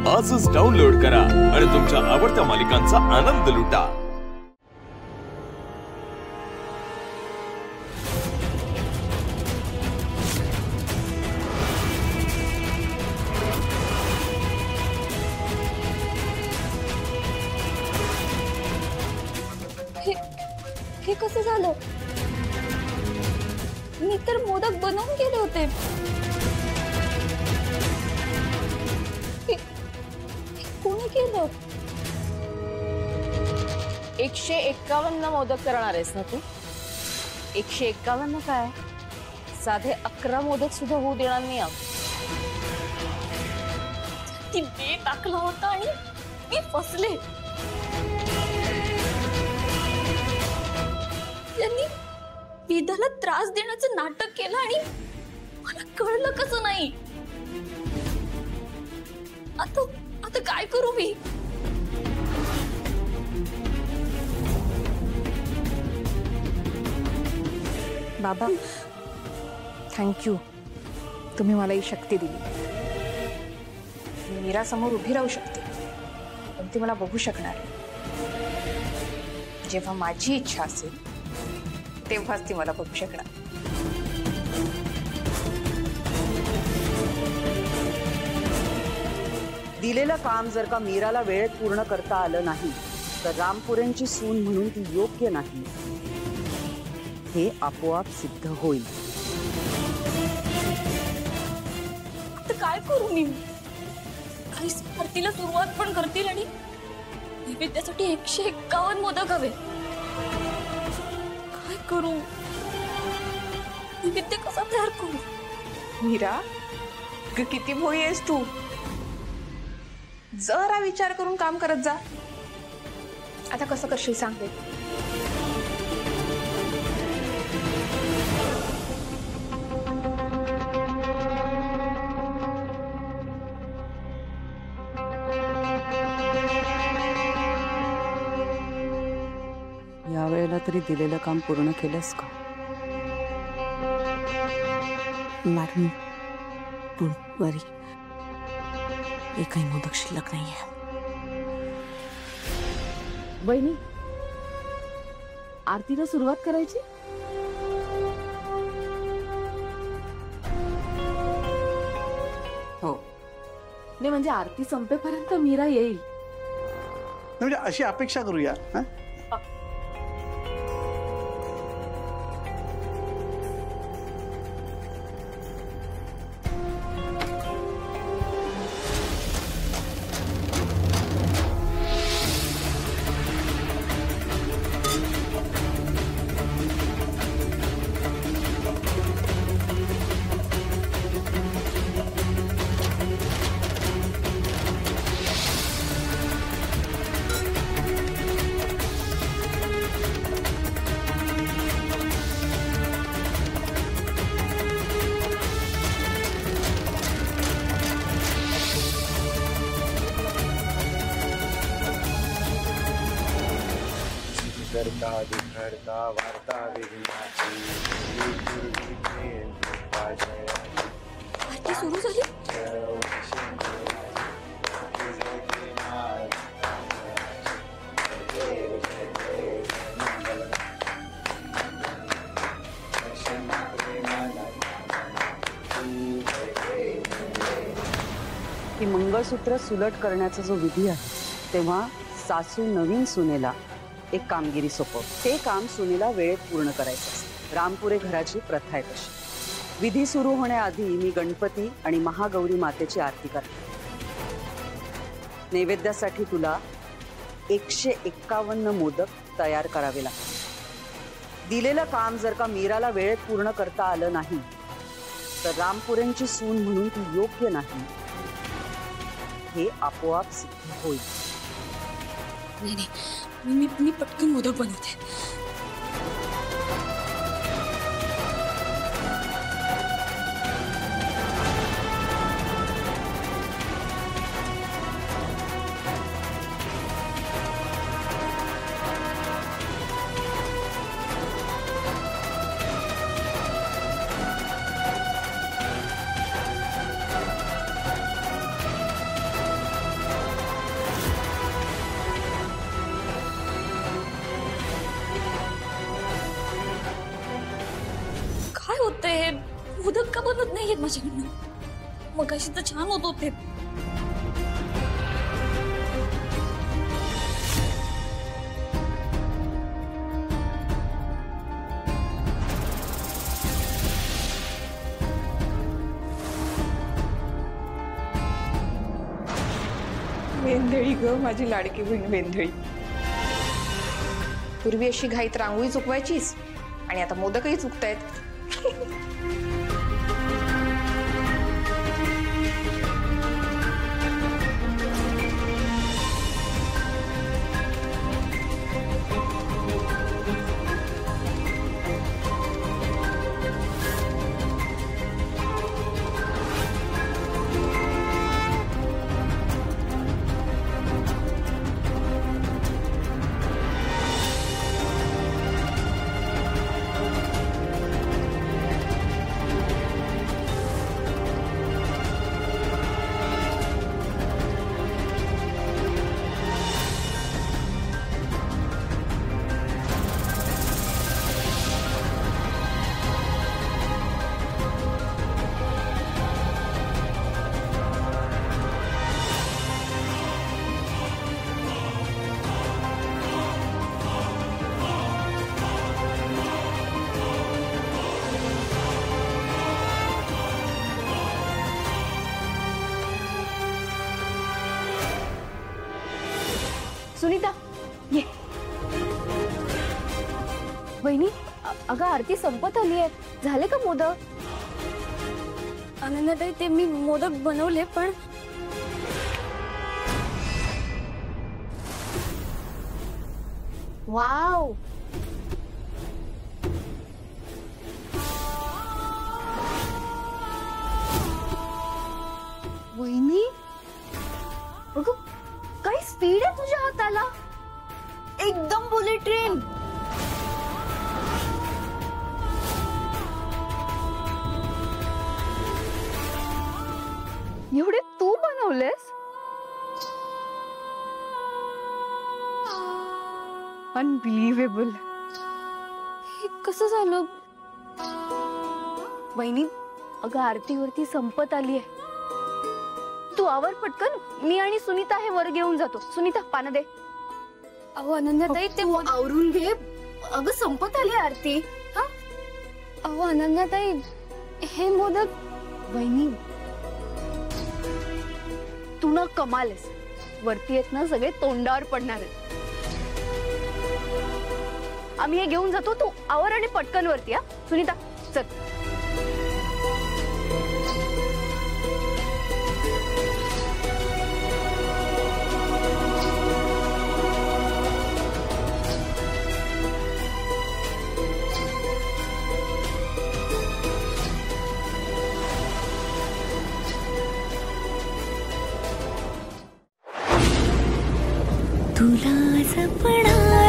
आजच डाउनलोड करा आणि तुमच्या आवडत्या मालिकांचा आनंद लुटा। हे कसं झालं? मी तर मोदक बनवून गेले होते। कोणी केलं? 151 मोदक करणार आहेस ना तू? 151 काय? साधे 11 मोदक सुद्धा होऊ देणार नाही आम्ही। ती बे टाकला होता आणि मी फसले। त्यांनी विधाला त्रास देण्याचं नाटक केलं आणि मला कळलं कसं नाही। आता काय करू मी? बाबा थँक्यू, तुम्ही मला ही शक्ती दिली। मी मीरा समोर उभी राहू शकते, पण ती मला बघू शकणार आहे। जेव्हा माझी इच्छा असेल तेव्हाच ती मला बघू शकणार। दिलेलं काम जर का मीराला वेळेत पूर्ण करता आलं नाही तर रामपुरेंची सून म्हणून ती योग्य नाही हे आपोआप सिद्ध होईल। आता काय करू मी? काही आरतीला सुरुवात पण करतील आणि नैवेद्यासाठी 151 मोदक हवे। काय करू? नैवेद्य कसा तयार करू? मीरा किती भोळी आहेस तू। जरा विचार करून काम करत जा। आता कसं करशील सांगते? या वेळेला तरी दिलेलं काम पूर्ण केलंस का? मॅडम डोंट वरी, एकही मोदक शिल्लक नाहीये। बहिणी, आरतीला सुरुवात करायची? हो नाही, म्हणजे आरती संपेपर्यंत मीरा येईल म्हणजे अशी अपेक्षा करूया। करता बिखरता वार्ता विघ्नाची आरती सुरू झाली? की मंगळसूत्र सुलट करण्याचा जो विधी आहे तेव्हा सासू नवीन सुनेला एक कामगिरी सोपवते। ते काम सुनेला वेळेत पूर्ण करायचं असतं। रामपुरे घराची प्रथा आहे तशी। विधी सुरू होण्याआधी मी गणपती आणि महागौरी मातेची आरती करते। नैवेद्यासाठी तुला 151 मोदक तयार करावे लागतात। दिलेलं काम जर का मीराला वेळेत पूर्ण करता आलं नाही तर रामपुरेंची सून म्हणून ती योग्य नाही हे आपोआप सिद्ध होईल। नाही, मी पटकन मोदक बनवते। मोदक का बनत नाहीयेत माझ्याकडनं? मगाशी तर छान होत होते. वेंधळी ग माझी लाडकी बहीण वेंधळी. पूर्वी अशी घाईत रांगोळी चुकवायचीस आणि आता मोदकही चुकतायत. सुनीता ये. वहिनी अगं आरती संपत आली आहे. झाले का मोदक? अनन्याताई ते मी मोदक बनवले पण वाव. वहिनी अगं काय स्पीड आहे तुझ्या हाताला. एकदम बुलेट ट्रेन. एवढे तू बनवलेस? अनबिलिव्हेबल. हे कसं झालं? वहिनी अगं आरतीवरती संपत आली आहे. तू आवर पटकन. मी आणि सुनीता हे वर घेऊन जातो. सुनीता पानं दे. अहो अनन्याताई ते तू आवरून घे. अगं संपत आली आरती. हा अहो अनन्याताई हे मोदक. वहिनी तू ना कमाल आहेस. वरती येत ना सगळे तोंडावर पडणार आहेत. आम्ही हे घेऊन जातो. तू आवर आणि पटकन वरती. हा सुनीता चल. तुला जपणार